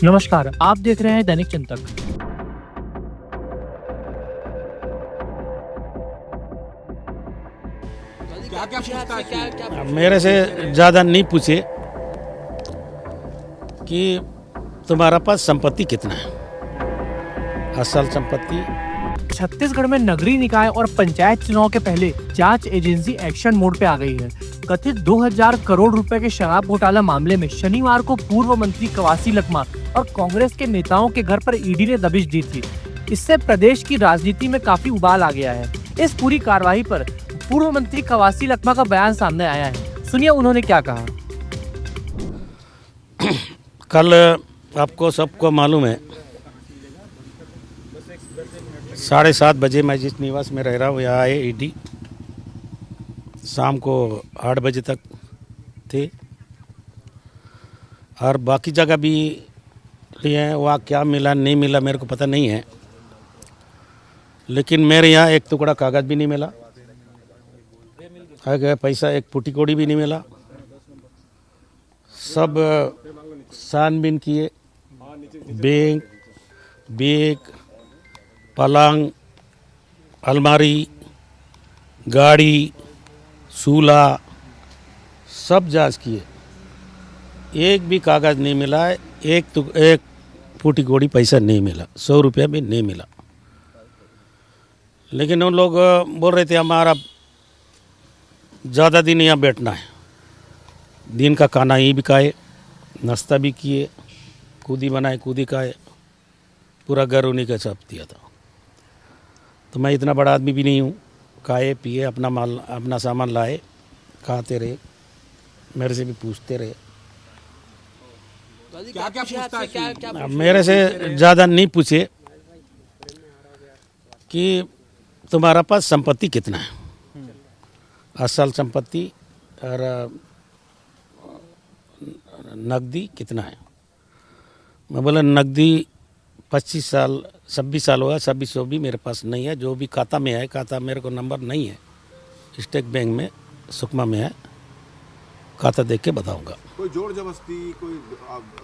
नमस्कार, आप देख रहे हैं दैनिक चिंतक। क्या क्या पूछताछ की? मेरे से ज़्यादा नहीं पूछे कि तुम्हारा पास संपत्ति कितना है, असल संपत्ति। छत्तीसगढ़ में नगरीय निकाय और पंचायत चुनाव के पहले जांच एजेंसी एक्शन मोड पे आ गई है। कथित 2000 करोड़ रुपए के शराब घोटाला मामले में शनिवार को पूर्व मंत्री कवासी लखमा और कांग्रेस के नेताओं के घर पर ईडी ने दबिश दी थी। इससे प्रदेश की राजनीति में काफी उबाल आ गया है। इस पूरी कार्रवाई पर पूर्व मंत्री कवासी लखमा का बयान सामने आया है। सुनिए उन्होंने क्या कहा। कल आपको सबको मालूम है 7:30 बजे मैं जिस निवास में रह रहा हूँ यहाँ आए ईडी, शाम को 8 बजे तक थे और बाकी जगह भी लिए हैं। वहाँ क्या मिला नहीं मिला मेरे को पता नहीं है, लेकिन मेरे यहाँ एक टुकड़ा कागज़ भी नहीं मिला, पैसा एक पुटी कोड़ी भी नहीं मिला। सब छानबीन किए, बैंक, बैग, पलंग, अलमारी, गाड़ी, सूला, सब जांच किए, एक भी कागज़ नहीं मिला है। एक फूटी कोड़ी पैसा नहीं मिला, 100 रुपया भी नहीं मिला। लेकिन उन लोग बोल रहे थे हमारा ज़्यादा दिन यहाँ बैठना है, दिन का खाना ही भी खाए, नाश्ता भी किए, कूदी बनाए कूदी खाए, पूरा घर उन्हीं का छाप दिया था। तो मैं इतना बड़ा आदमी भी नहीं हूँ, खाए पिए अपना माल अपना सामान लाए, खाते रहे, मेरे से भी पूछते रहे। क्या क्या पूछताछ की? मेरे से ज़्यादा नहीं पूछे कि तुम्हारा पास संपत्ति कितना है, असल संपत्ति और नकदी कितना है। मैं बोला नकदी 26 साल 26 साल होगा, 2600 भी मेरे पास नहीं है। जो भी खाता में है, खाता मेरे को नंबर नहीं है, स्टेट बैंक में सुकमा में है, खाता देख के बताऊंगा। कोई जोर जबरदस्ती, कोई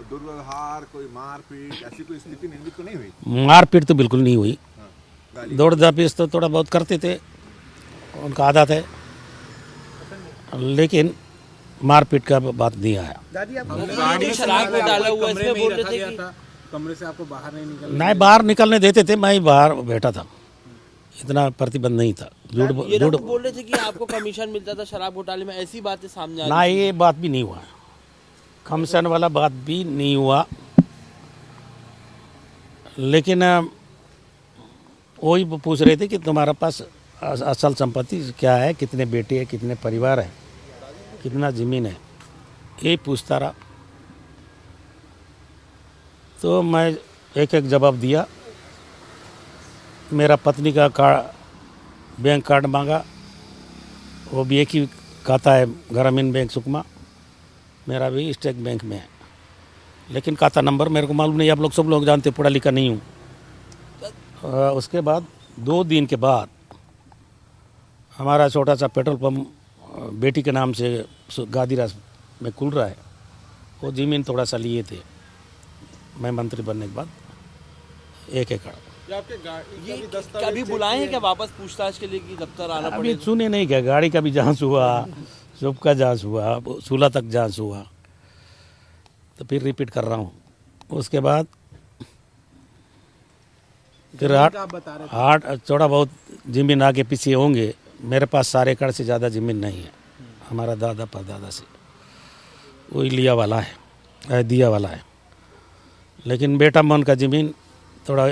दुर्व्यवहार, कोई मारपीट, ऐसी कोई स्थिति निर्मित तो नहीं हुई? मारपीट तो बिल्कुल नहीं हुई। गाली? दौड़ दबिश तो थोड़ा बहुत करते थे, उनका आदत है, लेकिन मारपीट का बात नहीं आया। दादी आप गाड़ी में शराब में डाला हुआ इसमें बोल रहे थे कि कमरे से आपको बाहर नहीं निकलना। नहीं, बाहर निकलने देते थे, मैं ही बाहर बैठा था, इतना प्रतिबंध नहीं था। ये झूठ लोग बोल रहे थे कि आपको कमीशन मिलता था शराब घोटाले में, ऐसी बातें सामने आ ना, रही ये बात भी नहीं हुआ, कमीशन वाला बात भी नहीं हुआ। लेकिन वही पूछ रहे थे कि तुम्हारा पास असल संपत्ति क्या है, कितने बेटे हैं, कितने परिवार है, कितना ज़मीन है, यही पूछता रहा। तो मैं एक एक जवाब दिया। मेरा पत्नी का बैंक कार्ड मांगा, वो भी एक ही खाता है, ग्रामीण बैंक सुकमा, मेरा भी स्टेट बैंक में है, लेकिन खाता नंबर मेरे को मालूम नहीं। आप लोग सब लोग जानते, पढ़ा लिखा नहीं हूँ। उसके बाद 2 दिन के बाद हमारा छोटा सा पेट्रोल पंप बेटी के नाम से गादीरास में खुल रहा है, वो ज़मीन थोड़ा सा लिए थे मैं मंत्री बनने के बाद, 1 एकड़। ये क्या अभी बुलाए हैं क्या वापस पूछताछ के लिए कि दफ्तर आना अभी पड़ेगा? सुने नहीं क्या, गाड़ी का भी जांच हुआ, सब का जांच हुआ, सूला तक जांच हुआ। तो फिर रिपीट कर रहा हूँ। उसके बाद फिर आठ थोड़ा बहुत ज़मीन आगे पीछे होंगे। मेरे पास सारे एकड़ से ज़्यादा ज़मीन नहीं है, हमारा दादा परदादा से वही लिया वाला है, दिया वाला है। लेकिन बेटा मन का ज़मीन थोड़ा,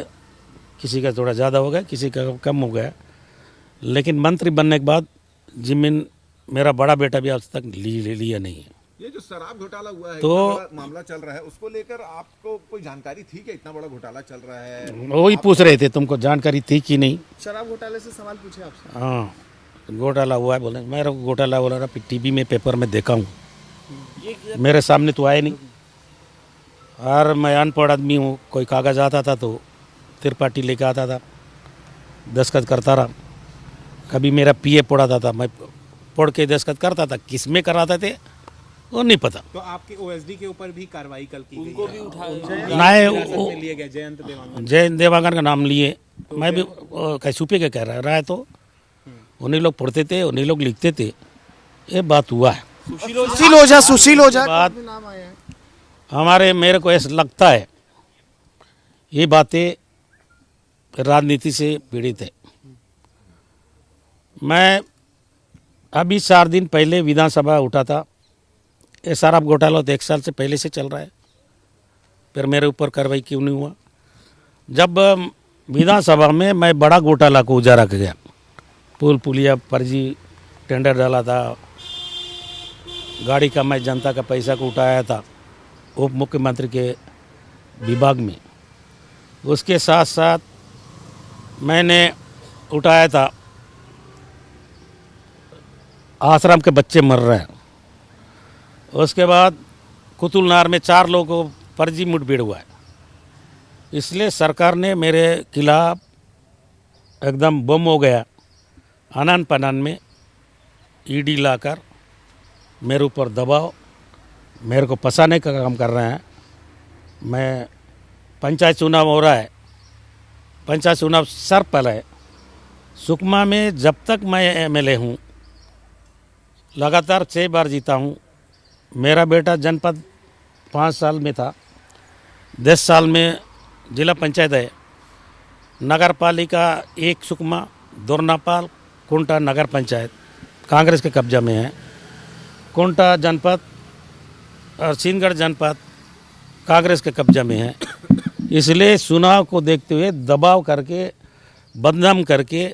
किसी का थोड़ा ज़्यादा हो गया, किसी का कम हो गया। लेकिन मंत्री बनने के बाद ज़मीन मेरा बड़ा बेटा भी आज तक लिया नहीं है। ये जो शराब घोटाला हुआ है, तो इतना बड़ा मामला चल रहा है, उसको लेकर आपको कोई जानकारी थी कि इतना बड़ा घोटाला चल रहा है? वही पूछ रहे थे, तुमको जानकारी थी कि नहीं। शराब घोटाले से सवाल पूछे आपसे। हाँ, घोटाला हुआ है बोले, मेरा घोटाला बोला रहा, टीवी में पेपर में देखा हूँ, मेरे सामने तो आए नहीं। और मैं अनपढ़ आदमी हूँ, कोई कागज़ आता था तो त्रिपाठी लेके आता था, दस्तखत करता रहा। कभी मेरा पीए पढ़ाता था, मैं पढ़ के दस्तखत करता था। किस में कराते थे वो नहीं पता। तो आपके ओएसडी के ऊपर भी कार्रवाई कल की उनको गई भी है। उठाया नहीं हिरासत वो में लिए गए जयंत देवांगन। जयंत देवांगन का नाम लिए, मैं भी कैसूपे के कह रहा है तो उन्हीं लोग पढ़ते थे, उन्हीं लोग लिखते थे, ये बात हुआ है। सुशील ओझा बात का भी नाम आया है। हमारे मेरे को ऐसा लगता है ये बातें राजनीति से पीड़ित है। मैं अभी 4 दिन पहले विधानसभा उठा था, ये सारा घोटाला तो 1 साल से पहले से चल रहा है, फिर मेरे ऊपर कार्रवाई क्यों नहीं हुआ? जब विधानसभा में मैं बड़ा घोटाला को उजाला कर गया, पुल पुलिया फर्जी टेंडर डाला था, गाड़ी का मैं जनता का पैसा को उठाया था उप मुख्यमंत्री के विभाग में, उसके साथ साथ मैंने उठाया था आश्रम के बच्चे मर रहे हैं, उसके बाद कुतुलनार में 4 लोगों को फर्जी मुठभेड़ हुआ है, इसलिए सरकार ने मेरे खिलाफ एकदम बम हो गया, आनन पनान में ईडी लाकर मेरे ऊपर दबाव, मेरे को फंसाने का काम कर रहे हैं। मैं पंचायत चुनाव हो रहा है, पंचायत चुनाव सर पल है सुकमा में, जब तक मैं एमएलए हूँ लगातार 6 बार जीता हूँ। मेरा बेटा जनपद 5 साल में था, 10 साल में जिला पंचायत है, नगर पालिका 1 सुकमा, दोरनापाल, कुंटा नगर पंचायत कांग्रेस के कब्जा में है, कुंटा जनपद और सीनगढ़ जनपद कांग्रेस के कब्जा में है। इसलिए चुनाव को देखते हुए दबाव करके बदनाम करके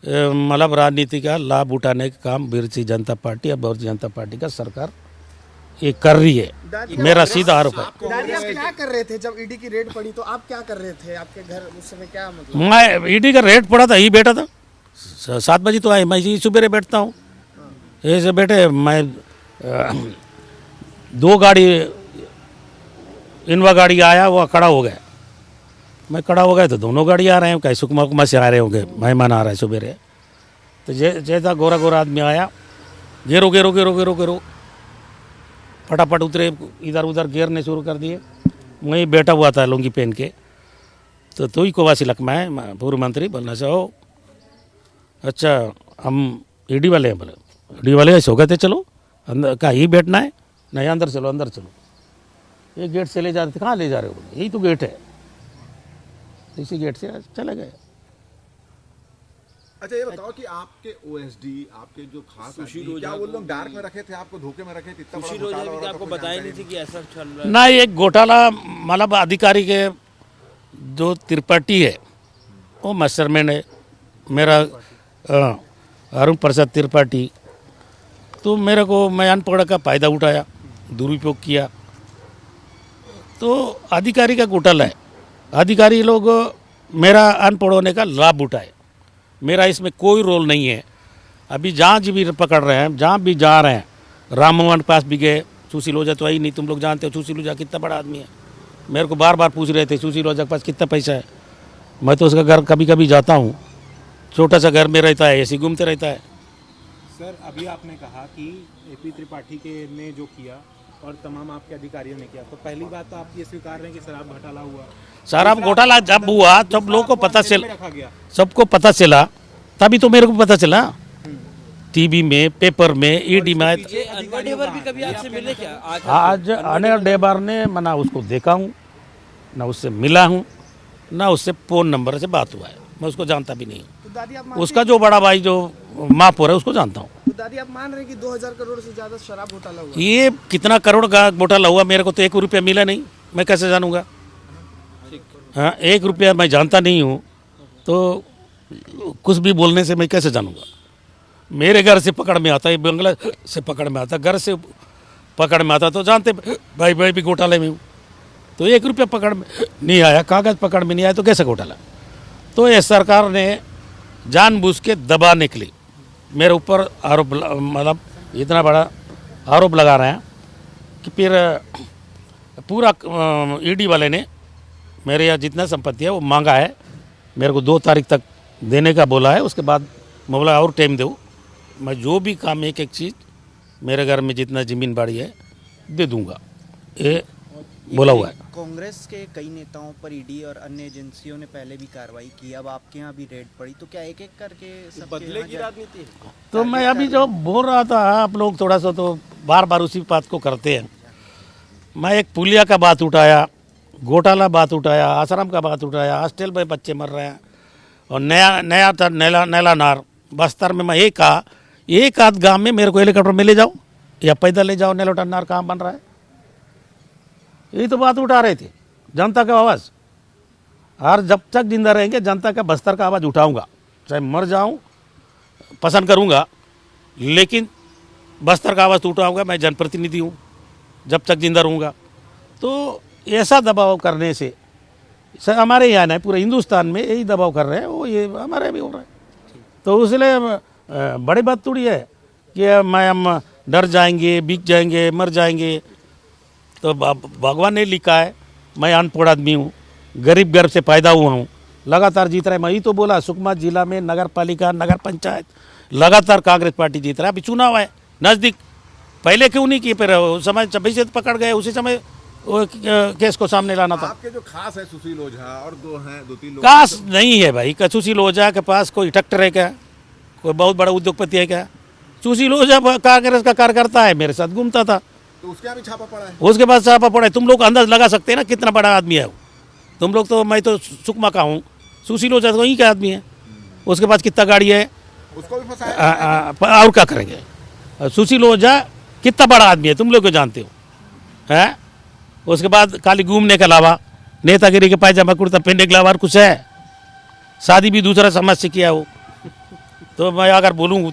मतलब राजनीति का लाभ उठाने का काम भारतीय जनता पार्टी और भारतीय जनता पार्टी का सरकार ये कर रही है, मेरा सीधा आरोप है। दादी आप क्या कर रहे थे जब ईडी की रेड पड़ी? तो आप क्या कर रहे थे? आपके घर उस समय क्या मतलब? मैं ईडी का रेट पड़ा था, ही बैठा था, 7 बजे तो आए, मैं ही सुबह बैठता हूँ, ऐसे बैठे मैं 2 गाड़ी इनवा गाड़ी आया, वो खड़ा हो गया, मैं खड़ा हो गया तो दोनों गाड़ी आ रहे हैं, कैसे सुकमा से आ रहे होंगे, मेहमान आ रहा है सुबह। तो जैसा गोरा गोरा आदमी आया, घेरो घेरो घेरो घेरो घेरो, फटाफट उतरे, इधर उधर घेरने शुरू कर दिए। वहीं बैठा हुआ था लुंगी पहन के, तो ही कोवासी लकमा है पूर्व मंत्री, बोलना चाहो अच्छा हम ईडी वाले हैं, बोले ईडी वाले ऐसे हो गए थे, चलो अंदर कहाँ ही बैठना है, नहीं अंदर चलो अंदर चलो, ये गेट से ले जाते थे, कहाँ ले जा रहे हो, बोले यही तो गेट है, इसी गेट से चले गए। अच्छा ये बताओ कि आपके ओएसडी, आपके जो खास आदमी, क्या वो लोग डार्क में रखे थे, आपको धोखे में रखे थे? इतना बड़ा सुशील ओझा घोटाला भी हो तो रहा था, आपको कोई बताया जानकारी नहीं थी कि ऐसा चल रहा है। ना एक घोटाला मतलब अधिकारी के जो त्रिपाठी है वो मास्टरमैन है, मेरा अरुण प्रसाद त्रिपाठी, तो मेरे को मैं अनपढ़ का फायदा उठाया, दुरुपयोग किया, तो अधिकारी का घोटाला है, अधिकारी लोग मेरा अनपढ़ होने का लाभ उठाए, मेरा इसमें कोई रोल नहीं है। अभी जहाँ भी पकड़ रहे हैं, जहाँ भी जा रहे हैं, राम मोहन के पास भी गए, सुशील ओझा तो आई नहीं, तुम लोग जानते हो सुशील ओझा कितना बड़ा आदमी है, मेरे को बार बार पूछ रहे थे सुशील ओझा के पास कितना पैसा है, मैं तो उसका घर कभी कभी जाता हूँ, छोटा सा घर में रहता है, ऐसे ही घूमते रहता है। सर अभी आपने कहा कि एपी त्रिपाठी के ने जो किया और तमाम आपके अधिकारियों ने किया, तो पहली बात तो आप ये स्वीकार रहे हैं कि शराब घोटाला हुआ। शराब घोटाला जब हुआ जब लोगों को पता चल, रखा गया, सबको पता चला, तभी तो मेरे को पता चला, टीवी में, पेपर में, ईडी में। ये अनवर डेवर भी कभी आपसे मिले क्या? आज अनिल डेबार ने मना उसको देखा हूँ, ना उससे मिला हूँ, ना उससे फ़ोन नंबर से बात हुआ है, मैं उसको जानता भी नहीं। तो दादी आप उसका जो बड़ा भाई जो महापौर है उसको जानता हूँ। तो दादी आप मान रहे हैं कि 2000 करोड़ से ज्यादा शराब घोटाला हुआ? ये कितना करोड़ का घोटाला हुआ, मेरे को तो 1 रुपया मिला नहीं, मैं कैसे जानूंगा? हाँ 1 रुपया मैं जानता नहीं हूँ, तो कुछ भी बोलने से मैं कैसे जानूंगा? मेरे घर से पकड़ में आता है, बंगला से पकड़ में आता, घर से पकड़ में आता, तो जानते भाई भाई भी घोटाले में हूँ, तो 1 रुपया पकड़ में नहीं आया, कागज़ पकड़ में नहीं आया, तो कैसे घोटाला? तो ये सरकार ने जानबूझ के दबाने के लिए मेरे ऊपर आरोप, मतलब इतना बड़ा आरोप लगा रहे हैं कि फिर पूरा ईडी वाले ने मेरे यहाँ जितना संपत्ति है वो मांगा है, मेरे को 2 तारीख तक देने का बोला है, उसके बाद मैं बोला और टाइम दो, मैं जो भी काम एक एक चीज़ मेरे घर में जितना ज़मीन बाड़ी है दे दूंगा, ये बोला हुआ है। कांग्रेस के कई नेताओं पर ईडी और अन्य एजेंसियों ने पहले भी कार्रवाई की, अब आपके यहाँ भी रेड पड़ी, तो क्या एक एक करके बदले की राजनीति है? तो मैं अभी जो बोल रहा था, आप लोग थोड़ा सा तो बार बार उसी बात को करते हैं। मैं एक पुलिया का बात उठाया, घोटाला बात उठाया, आश्रम का बात उठाया, हॉस्टल में बच्चे मर रहे हैं, और नया था नैला नार बस्तर में। मैं ये कहा एक आध गांव में मेरे को हेलीकॉप्टर में ले जाओ या पैदल ले जाओ, नैलोटा नार कहाँ बन रहा है, यही तो बात उठा रहे थे। जनता का आवाज़, और जब तक जिंदा रहेंगे जनता का बस्तर का आवाज़ उठाऊंगा, चाहे मर जाऊं पसंद करूंगा, लेकिन बस्तर का आवाज़ तो उठाऊंगा। मैं जनप्रतिनिधि हूं, जब तक जिंदा रहूंगा। तो ऐसा दबाव करने से हमारे यहाँ नहीं, पूरे हिंदुस्तान में यही दबाव कर रहे हैं, वो ये हमारे भी हो रहा है। तो इसलिए बड़ी बात थोड़ी है कि हम डर जाएंगे, बिक जाएंगे, मर जाएंगे। तो भगवान ने लिखा है, मैं अनपढ़ आदमी हूँ, गरीब घर से पैदा हुआ हूँ, लगातार जीत रहा है। मैं ही तो बोला सुकमा जिला में नगर पालिका, नगर पंचायत लगातार कांग्रेस पार्टी जीत रहा है। अभी चुनाव है नज़दीक, पहले क्यों नहीं किए? फिर उस समय 26 से पकड़ गए, उसी समय वो केस को सामने लाना था। आपके जो खास है सुशील ओझा और दो तीन लोग खास नहीं है भाई। सुशील ओझा के पास कोई ट्रैक्टर है क्या? कोई बहुत बड़ा उद्योगपति है क्या? सुशील ओझा कांग्रेस का कार्यकर्ता है, मेरे साथ घूमता था, तो उसके यहाँ भी छापा पड़ा है। उसके बाद छापा पड़ा है। तुम लोग अंदाज लगा सकते हैं ना कितना बड़ा आदमी है वो। तुम लोग तो, मैं तो सुकमा का हूँ, सुशील ओझा तो वहीं का आदमी है, उसके पास कितना गाड़ी है, उसको भी फंसाया। और क्या करेंगे? सुशील ओझा कितना बड़ा आदमी है तुम लोग को जानते हो, हैं? उसके बाद खाली घूमने के अलावा, नेतागिरी के पायजामा कुर्ता पहनने के अलावा कुछ है? शादी भी दूसरा समाज से किया हो। तो मैं अगर बोलूँ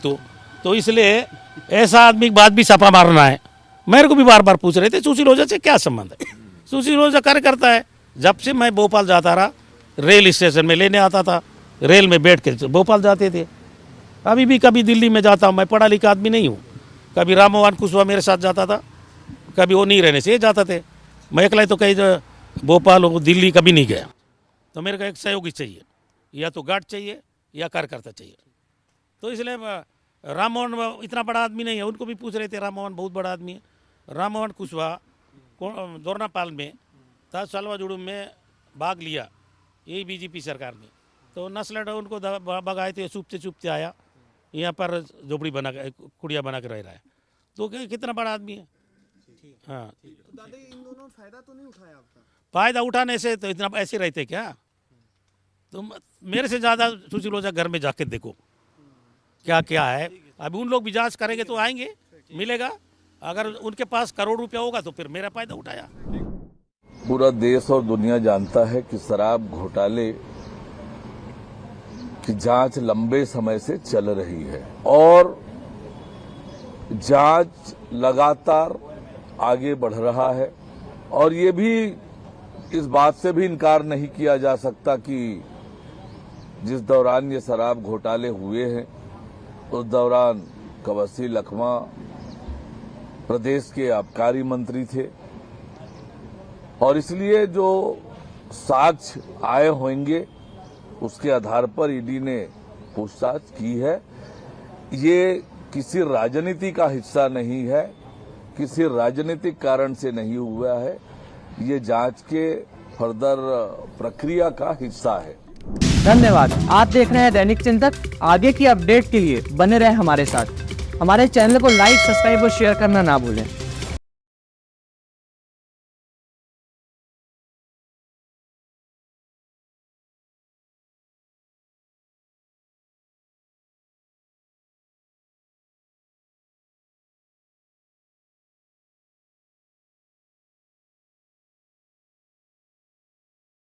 तो इसलिए ऐसा आदमी की बात भी छापा मारना है। मेरे को भी बार बार पूछ रहे थे सुशील ओझा से क्या संबंध है। सुशील ओझा कार्यकर्ता है। जब से मैं भोपाल जाता रहा, रेल स्टेशन में लेने आता था, रेल में बैठ के भोपाल जाते थे। अभी भी कभी दिल्ली में जाता हूँ, मैं पढ़ा लिखा आदमी नहीं हूँ। कभी राम मोहन कुशवाहा मेरे साथ जाता था, कभी वो नहीं रहने से जाते थे। मैं अकेला तो कहीं भोपाल हो दिल्ली कभी नहीं गया। तो मेरे को एक सहयोगी चाहिए, या तो गार्ड चाहिए या कार्यकर्ता चाहिए। तो इसलिए राम मोहन इतना बड़ा आदमी नहीं है। उनको भी पूछ रहे थे, राम मोहन बहुत बड़ा आदमी है। राम मोहन कुशवाहा दोरनापाल में था, सालवा में भाग लिया यही बीजेपी सरकार में। तो नस्ल उनको भगाए थे, चुपते आया यहाँ पर झोपड़ी बना के, कुड़िया बना के रह रहा है। तो कितना बड़ा आदमी है। हाँ, दादा इन दोनों फायदा तो नहीं उठाया आपका? फायदा उठाने से तो इतना ऐसे रहते क्या? तुम मेरे से ज़्यादा सुशील ओझा घर में जाके देखो क्या क्या है। अभी उन लोग भी जांच करेंगे तो आएंगे, मिलेगा। अगर उनके पास करोड़ रुपया होगा तो फिर मेरा फायदा उठाया। पूरा देश और दुनिया जानता है कि शराब घोटाले की जांच लंबे समय से चल रही है और जांच लगातार आगे बढ़ रहा है। और ये भी इस बात से भी इनकार नहीं किया जा सकता कि जिस दौरान ये शराब घोटाले हुए हैं उस दौरान कवसी लखमा प्रदेश के आबकारी मंत्री थे, और इसलिए जो साक्ष्य आए होंगे उसके आधार पर ईडी ने पूछताछ की है। ये किसी राजनीति का हिस्सा नहीं है, किसी राजनीतिक कारण से नहीं हुआ है, ये जांच के फर्दर प्रक्रिया का हिस्सा है। धन्यवाद। आप देख रहे हैं दैनिक चिंतक। आगे की अपडेट के लिए बने रहे हमारे साथ। हमारे चैनल को लाइक, सब्सक्राइब और शेयर करना ना भूलें।